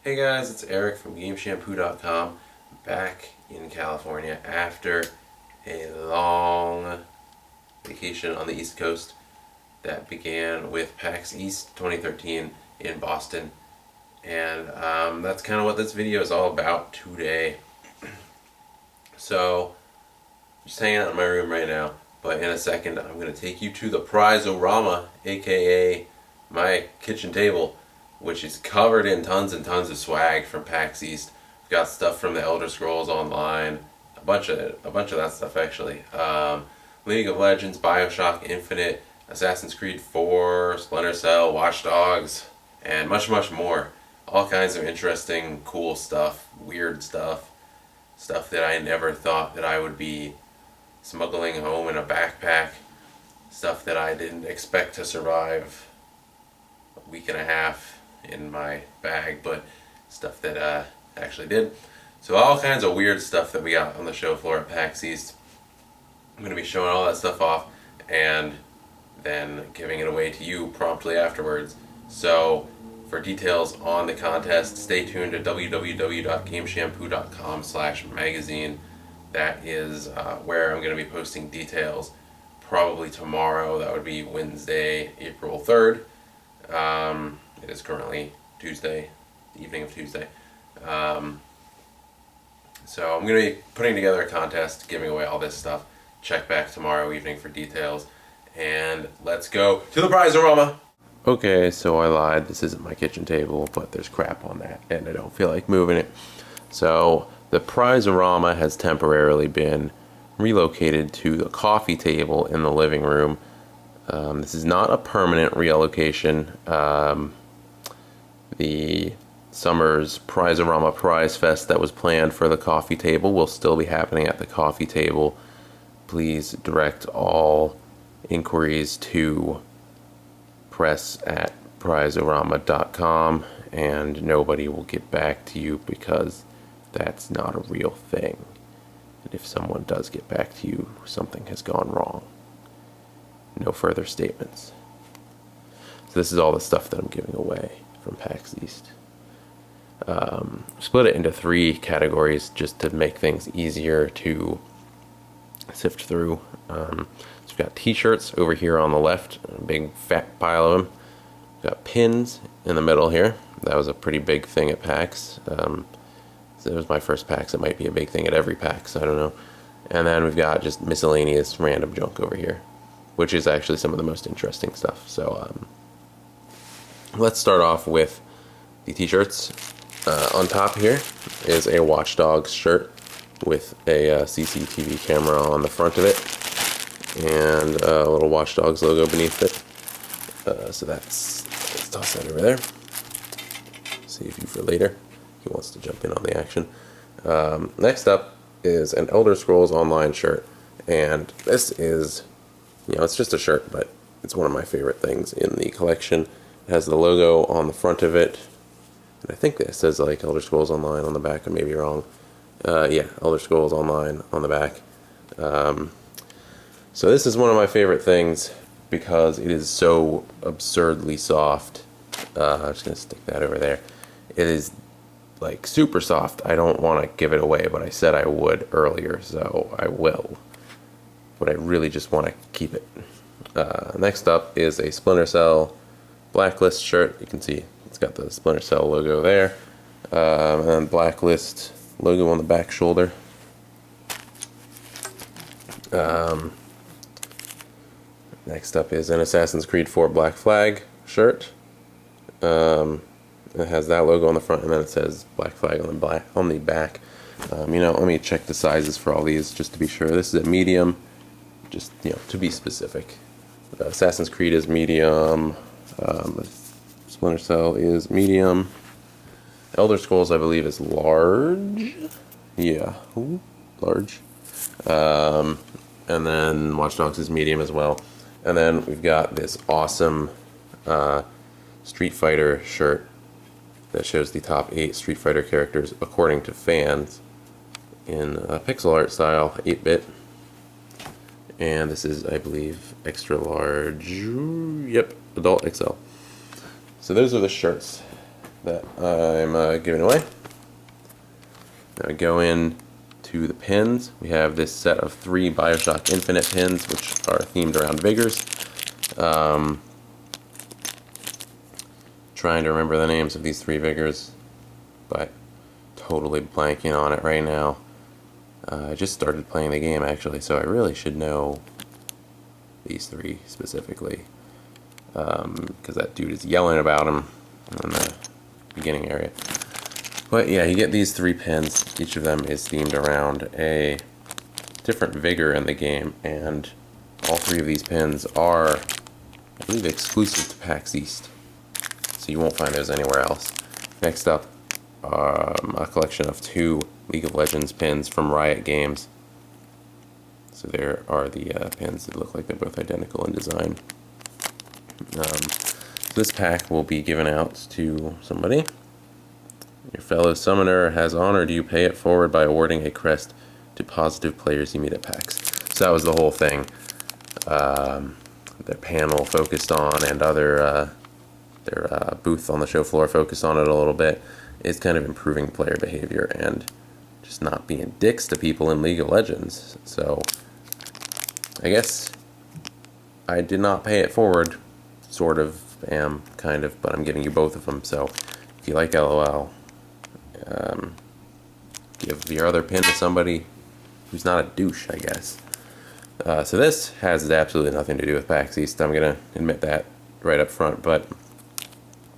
Hey guys, it's Eric from GameShampoo.com, back in California after a long vacation on the East Coast that began with PAX East 2013 in Boston. And that's kind of what this video is all about today. So, just hanging out in my room right now, but in a second I'm going to take you to the Prize-O-Rama, aka my kitchen table, which is covered in tons and tons of swag from PAX East. We've got stuff from the Elder Scrolls Online, a bunch of that stuff actually. League of Legends, BioShock Infinite, Assassin's Creed 4, Splinter Cell, Watch Dogs, and much, much more. All kinds of interesting, cool stuff, weird stuff, stuff that I never thought that I would be smuggling home in a backpack, stuff that I didn't expect to survive a week and a half in my bag, but stuff that actually did. So all kinds of weird stuff that we got on the show floor at PAX East. I'm going to be showing all that stuff off and then giving it away to you promptly afterwards. So for details on the contest, stay tuned to www.gameshampoo.com/magazine. That is where I'm going to be posting details probably tomorrow. That would be Wednesday, April 3rd. It is currently Tuesday, the evening of Tuesday. So I'm going to be putting together a contest, giving away all this stuff. Check back tomorrow evening for details. And let's go to the Prize-O-Rama! Okay, so I lied. This isn't my kitchen table, but there's crap on that, and I don't feel like moving it. So the Prize-O-Rama has temporarily been relocated to the coffee table in the living room. This is not a permanent reallocation. The summer's Prize-O-Rama Prize Fest that was planned for the coffee table will still be happening at the coffee table. Please direct all inquiries to press@prizeorama.com, and nobody will get back to you because that's not a real thing. And if someone does get back to you, something has gone wrong. No further statements. So this is all the stuff that I'm giving away from PAX East. Split it into 3 categories just to make things easier to sift through. So we've got t-shirts over here on the left, a big fat pile of them. We've got pins in the middle here. That was a pretty big thing at PAX. So it was my first PAX. It might be a big thing at every PAX, I don't know. And then we've got just miscellaneous random junk over here, which is actually some of the most interesting stuff. So let's start off with the t-shirts. On top here is a Watch Dogs shirt with a CCTV camera on the front of it and a little Watch Dogs logo beneath it. So let's toss that over there. Save you for later. He wants to jump in on the action. Next up is an Elder Scrolls Online shirt, and this is, it's just a shirt, but it's one of my favorite things in the collection. It has the logo on the front of it, and I think it says like Elder Scrolls Online on the back. I may be wrong. Yeah, Elder Scrolls Online on the back. So this is one of my favorite things because it is so absurdly soft. I'm just gonna stick that over there. It is like super soft. I don't want to give it away, but I said I would earlier, so I will. But I really just want to keep it. Next up is a Splinter Cell Blacklist shirt. You can see it's got the Splinter Cell logo there, and Blacklist logo on the back shoulder. Next up is an Assassin's Creed 4 Black Flag shirt. It has that logo on the front, and then it says Black Flag on the back. Let me check the sizes for all these just to be sure. This is a medium, just to be specific. Assassin's Creed is medium. Splinter Cell is medium. Elder Scrolls, I believe, is large. Yeah, large. And then Watch Dogs is medium as well. And then we've got this awesome Street Fighter shirt that shows the top 8 Street Fighter characters according to fans in pixel art style, 8-bit. And this is, I believe, extra large. Yep, adult XL. So those are the shirts. that I'm giving away. Now we go in to the pins. We have this set of 3 BioShock Infinite pins, which are themed around Vigors. Trying to remember the names of these 3 Vigors, but totally blanking on it right now. I just started playing the game actually, so I really should know these 3 specifically, because that dude is yelling about them in the beginning area. But yeah, you get these 3 pins. Each of them is themed around a different vigor in the game, and all 3 of these pins are, I believe, exclusive to PAX East, so you won't find those anywhere else. Next up, a collection of 2 League of Legends pins from Riot Games. So there are the pins that look like they're both identical in design. So this pack will be given out to somebody. Your fellow summoner has honored you. Pay it forward by awarding a crest to positive players you meet at PAX. So that was the whole thing. Their panel focused on, and other their booth on the show floor focused on it a little bit. Is kind of improving player behavior and just not being dicks to people in League of Legends. So I guess I did not pay it forward. Sort of am, kind of, but I'm giving you both of them. So if you like LOL, give your other pin to somebody who's not a douche, I guess. So this has absolutely nothing to do with PAX East. I'm going to admit that right up front, but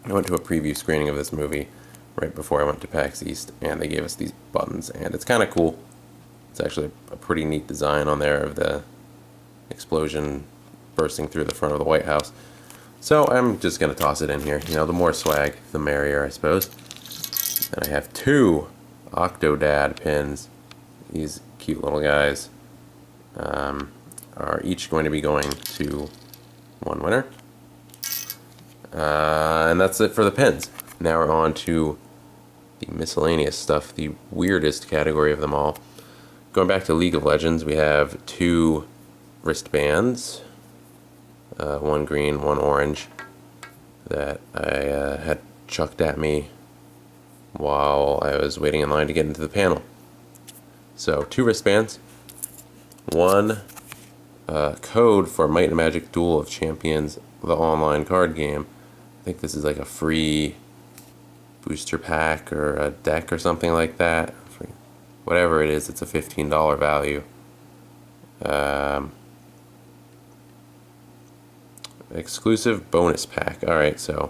I went to a preview screening of this movie right before I went to PAX East, and they gave us these buttons, and it's kind of cool. It's actually a pretty neat design on there of the explosion bursting through the front of the White House. So I'm just going to toss it in here. You know, the more swag, the merrier, I suppose. And I have 2 Octodad pins. These cute little guys are each going to be going to 1 winner. And that's it for the pins. Now we're on to the miscellaneous stuff, the weirdest category of them all. Going back to League of Legends, we have 2 wristbands, 1 green, 1 orange, that I had chucked at me while I was waiting in line to get into the panel. So 2 wristbands, 1 code for Might and Magic Duel of Champions, the online card game. I think this is like a free booster pack or a deck or something like that. Whatever it is, it's a $15 value. Exclusive bonus pack. Alright, so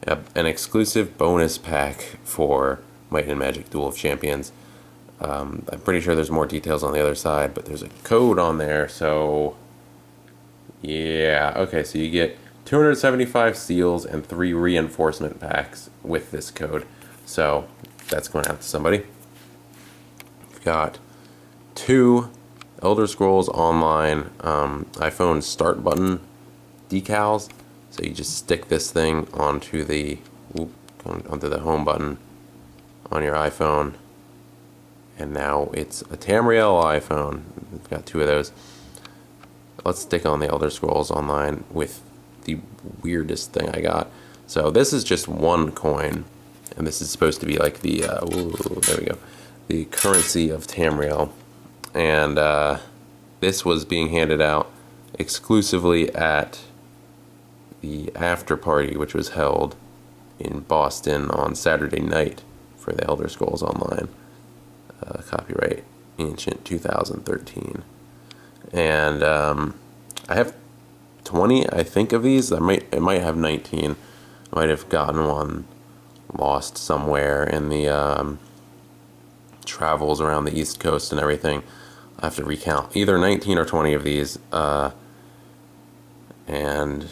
an exclusive bonus pack for Might and Magic Duel of Champions. I'm pretty sure there's more details on the other side, but there's a code on there, so yeah. Okay, so you get 275 seals and 3 reinforcement packs with this code. So that's going out to somebody. We've got 2 Elder Scrolls Online iPhone start button decals. So you just stick this thing onto the home button on your iPhone, and now it's a Tamriel iPhone. We've got 2 of those. Let's stick on the Elder Scrolls Online with the weirdest thing I got. So this is just 1 coin, and this is supposed to be like the there we go, the currency of Tamriel, and this was being handed out exclusively at the after party, which was held in Boston on Saturday night for the Elder Scrolls Online. Copyright Ancient 2013. And I have 20, I think, of these. I might have 19. I might have gotten one lost somewhere in the travels around the East Coast and everything. I have to recount either 19 or 20 of these, and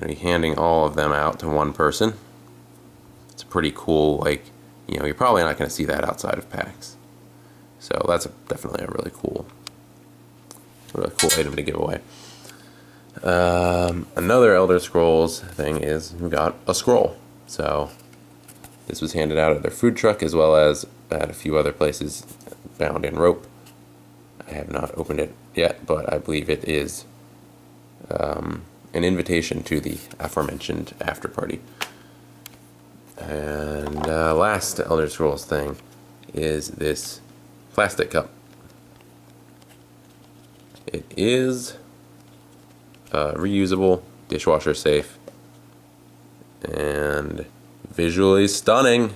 be handing all of them out to 1 person. It's pretty cool. Like, you're probably not going to see that outside of PAX. So that's definitely a really cool item to give away. Another Elder Scrolls thing is we got a scroll. So this was handed out at their food truck as well as at a few other places bound in rope. I have not opened it yet, but I believe it is an invitation to the aforementioned after party. And last Elder Scrolls thing is this plastic cup. It is reusable, dishwasher safe, and visually stunning.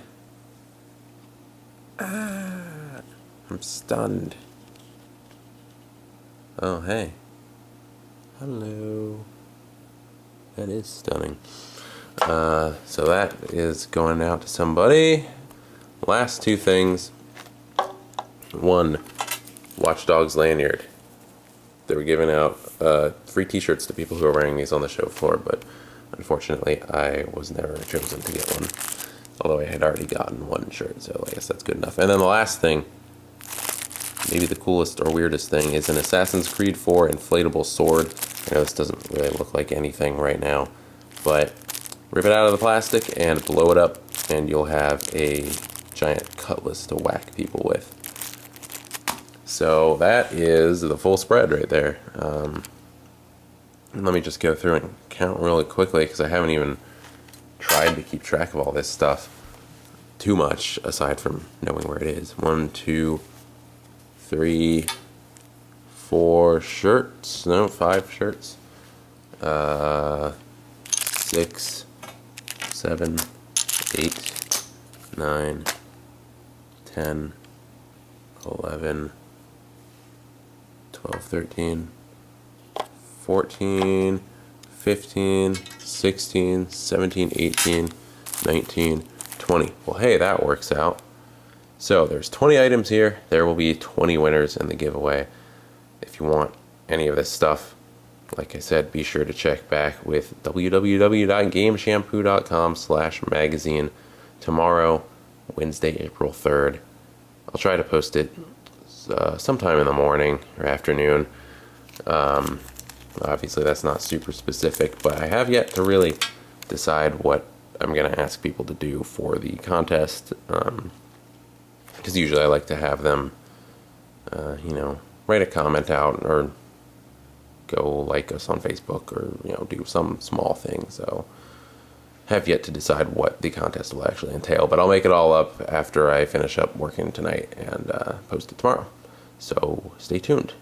Ah, I'm stunned. Oh, hey. Hello. That is stunning. So that is going out to somebody. Last two things. One, Watch Dogs lanyard. They were giving out free t-shirts to people who are wearing these on the show floor, but unfortunately I was never chosen to get one. Although I had already gotten one shirt, so I guess that's good enough. And then the last thing, maybe the coolest or weirdest thing, is an Assassin's Creed 4 inflatable sword. I know this doesn't really look like anything right now, but rip it out of the plastic and blow it up, and you'll have a giant cutlass to whack people with. So that is the full spread right there. Let me just go through and count really quickly, because I haven't even tried to keep track of all this stuff too much, aside from knowing where it is. 1, 2, 3, 4 shirts. No, 5 shirts. 6, 7, 8, 9, 10, 11, 12, 13, 14, 15, 16, 17, 18, 19, 20. Well, hey, that works out. So there's 20 items here. There will be 20 winners in the giveaway. If you want any of this stuff, like I said, be sure to check back with www.gameshampoo.com/magazine tomorrow, Wednesday, April 3rd. I'll try to post it sometime in the morning or afternoon. Obviously that's not super specific, but I have yet to really decide what I'm going to ask people to do for the contest, because usually I like to have them write a comment out or go like us on Facebook, or do some small thing. So have yet to decide what the contest will actually entail, but I'll make it all up after I finish up working tonight and post it tomorrow. So stay tuned.